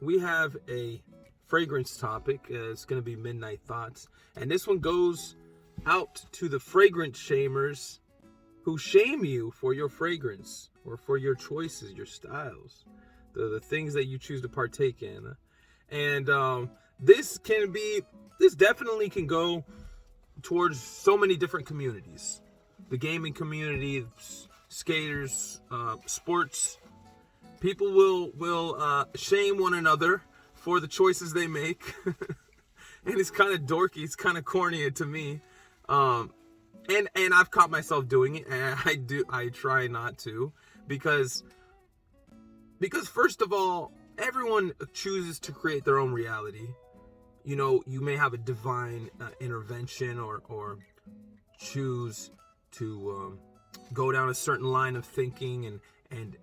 we have a fragrance topic. It's going to be Midnight Thoughts. And this one goes out to the fragrance shamers who shame you for your fragrance or for your choices, your styles, the things that you choose to partake in. And this definitely can go towards so many different communities. The gaming community, skaters, sports. People will shame one another for the choices they make. And it's kind of dorky. It's kind of corny to me. And I've caught myself doing it, and I try not to, because first of all, everyone chooses to create their own reality. You know, you may have a divine intervention or choose to go down a certain line of thinking, and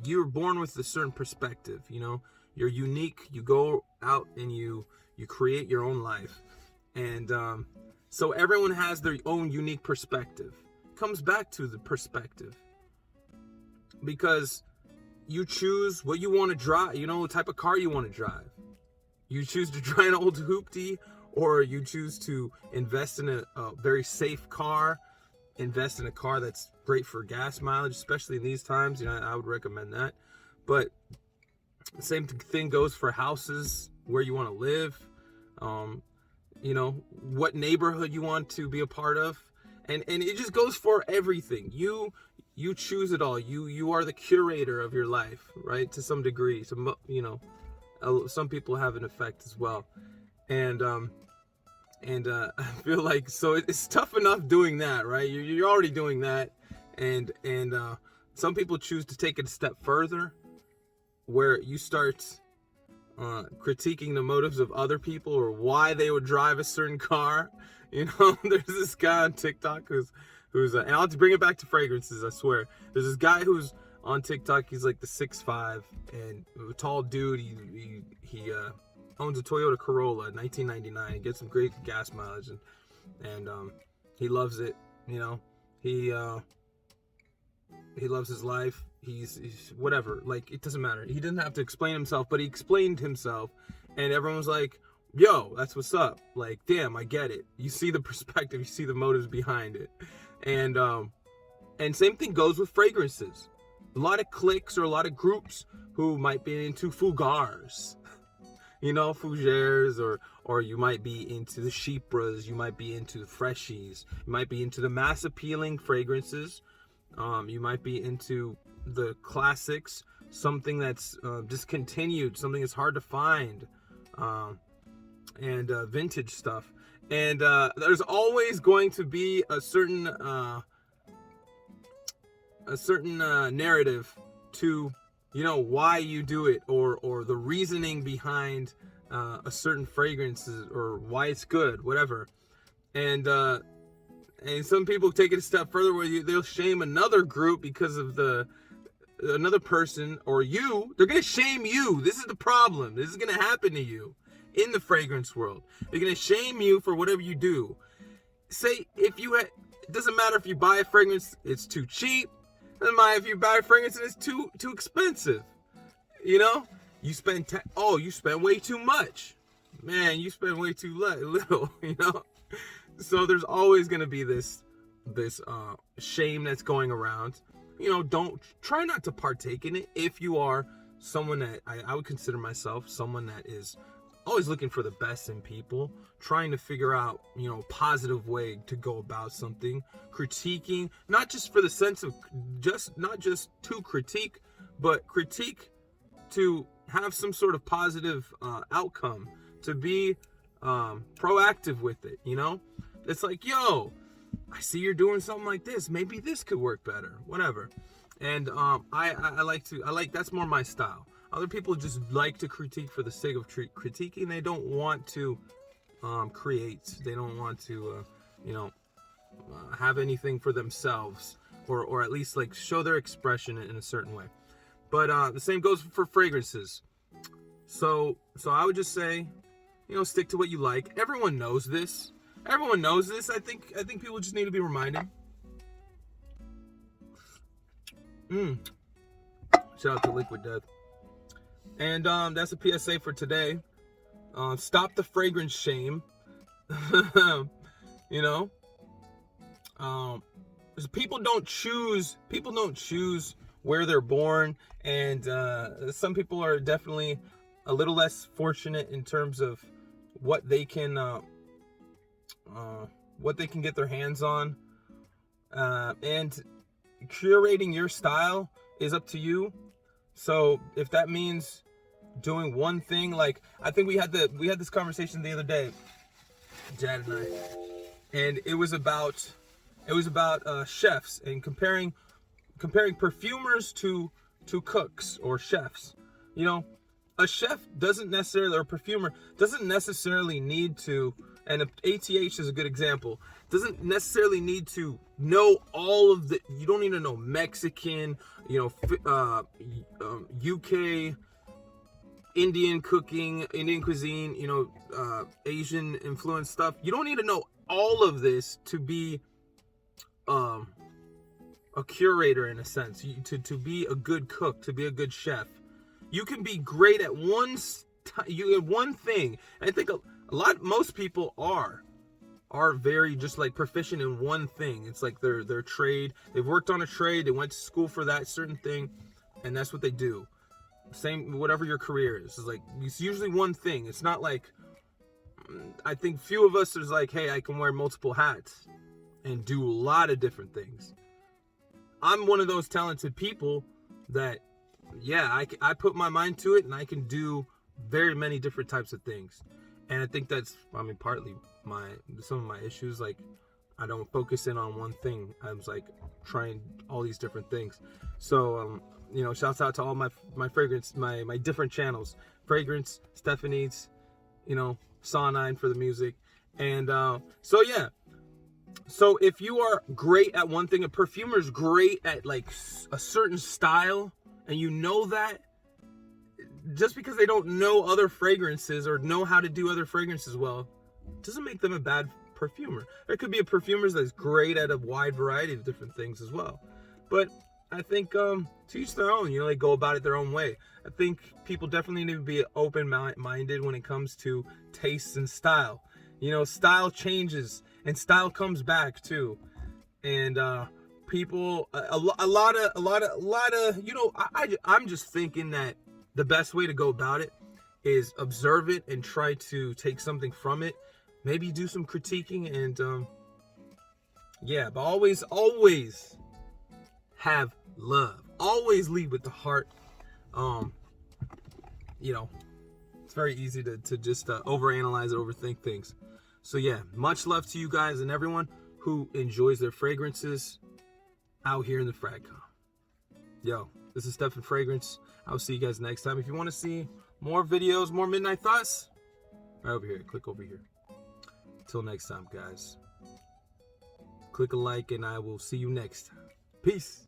you're born with a certain perspective. You know, you're unique. You go out and you create your own life, and so everyone has their own unique perspective. Comes back to the perspective, because you choose what you want to drive. You know, what type of car you want to drive. You choose to drive an old hoopty, or you choose to invest in a very safe car, invest in a car that's great for gas mileage, especially in these times. You know, I would recommend that. But the same thing goes for houses, where you want to live, you know, what neighborhood you want to be a part of. And it just goes for everything. You choose it all. You are the curator of your life, right? To some degree. So, you know, some people have an effect as well. And I feel like, so it's tough enough doing that, right? You're already doing that. And some people choose to take it a step further, where you start critiquing the motives of other people, or why they would drive a certain car. You know, there's this guy on TikTok who's and I'll bring it back to fragrances, I swear. There's this guy who's on TikTok. He's like the 6'5" and a tall dude. He owns a Toyota Corolla 1999. He gets some great gas mileage, and he loves it. You know, he loves his life. He's whatever. Like, it doesn't matter. He didn't have to explain himself, but he explained himself, and everyone was like, "Yo, that's what's up." Like, damn, I get it. You see the perspective. You see the motives behind it, and same thing goes with fragrances. A lot of cliques or a lot of groups who might be into fougars, you know, fougères, or you might be into the chypres, you might be into the freshies, you might be into the mass appealing fragrances, you might be into the classics, something that's discontinued, something that's hard to find, and vintage stuff. And there's always going to be a certain narrative to, you know, why you do it, or the reasoning behind a certain fragrance, or why it's good, whatever. And some people take it a step further, where they'll shame another group because of another person, or you. They're gonna shame you. This is the problem. This is gonna happen to you in the fragrance world. They're gonna shame you for whatever you do. Say, it doesn't matter if you buy a fragrance, it's too cheap. Doesn't matter if you buy a fragrance and it's too expensive. You know, you spend way too much. Man, you spend way too little. You know, so there's always gonna be this shame that's going around. You know, try not to partake in it if you are someone that I would consider myself someone that is always looking for the best in people, trying to figure out, you know, a positive way to go about something, critiquing, not just for the sense of not just to critique, but critique to have some sort of positive outcome, to be proactive with it. You know, it's like, yo, I see you're doing something like this. Maybe this could work better, whatever. And I like that's more my style. Other people just like to critique for the sake of critiquing. They don't want to create. They don't want to, you know, have anything for themselves, or at least like show their expression in a certain way. But the same goes for fragrances. So I would just say, you know, stick to what you like. Everyone knows this. Everyone knows this. I think people just need to be reminded. Shout out to Liquid Death. And that's a PSA for today. Stop the fragrance shame. You know, people don't choose where they're born, and some people are definitely a little less fortunate in terms of what they can get their hands on, and curating your style is up to you. So if that means doing one thing, like I think we had this conversation the other day, Jad and I, and it was about chefs and comparing perfumers to cooks or chefs. You know, a chef doesn't necessarily, or a perfumer doesn't necessarily need to, and ATH is a good example, doesn't necessarily need to know all of the, you don't need to know Mexican, UK, Indian cooking, Indian cuisine, Asian influence stuff. You don't need to know all of this to be a curator, in a sense, to be a good cook, to be a good chef. You can be great at one thing. And I think most people are very just like proficient in one thing. It's like their trade. They've worked on a trade. They went to school for that certain thing, and that's what they do. Same, whatever your career is. It's like, it's usually one thing. It's not like, I think few of us is like, hey, I can wear multiple hats and do a lot of different things. I'm one of those talented people that, yeah, I put my mind to it, and I can do very many different types of things. And I think that's, partly some of my issues. Like, I don't focus in on one thing. I was like trying all these different things. So, shouts out to all my fragrance, my different channels. Fragrance, Stefani's, Saw9 for the music. And so yeah. So if you are great at one thing, a perfumer's great at like a certain style, and you know that, just because they don't know other fragrances or know how to do other fragrances well, doesn't make them a bad perfumer. There could be a perfumer that's great at a wide variety of different things as well. But I think to each their own, they go about it their own way. I think people definitely need to be open-minded when it comes to tastes and style. Style changes and style comes back too. And people, a lot of, I'm just thinking that the best way to go about it is observe it and try to take something from it. Maybe do some critiquing, and but always have love. Always lead with the heart. It's very easy to just overanalyze and overthink things. So yeah, much love to you guys and everyone who enjoys their fragrances out here in the FragCon. Yo, this is Stefan Fragrance. I'll see you guys next time. If you want to see more videos, more Midnight Thoughts, right over here. Click over here. Till next time, guys. Click a like, and I will see you next time. Peace.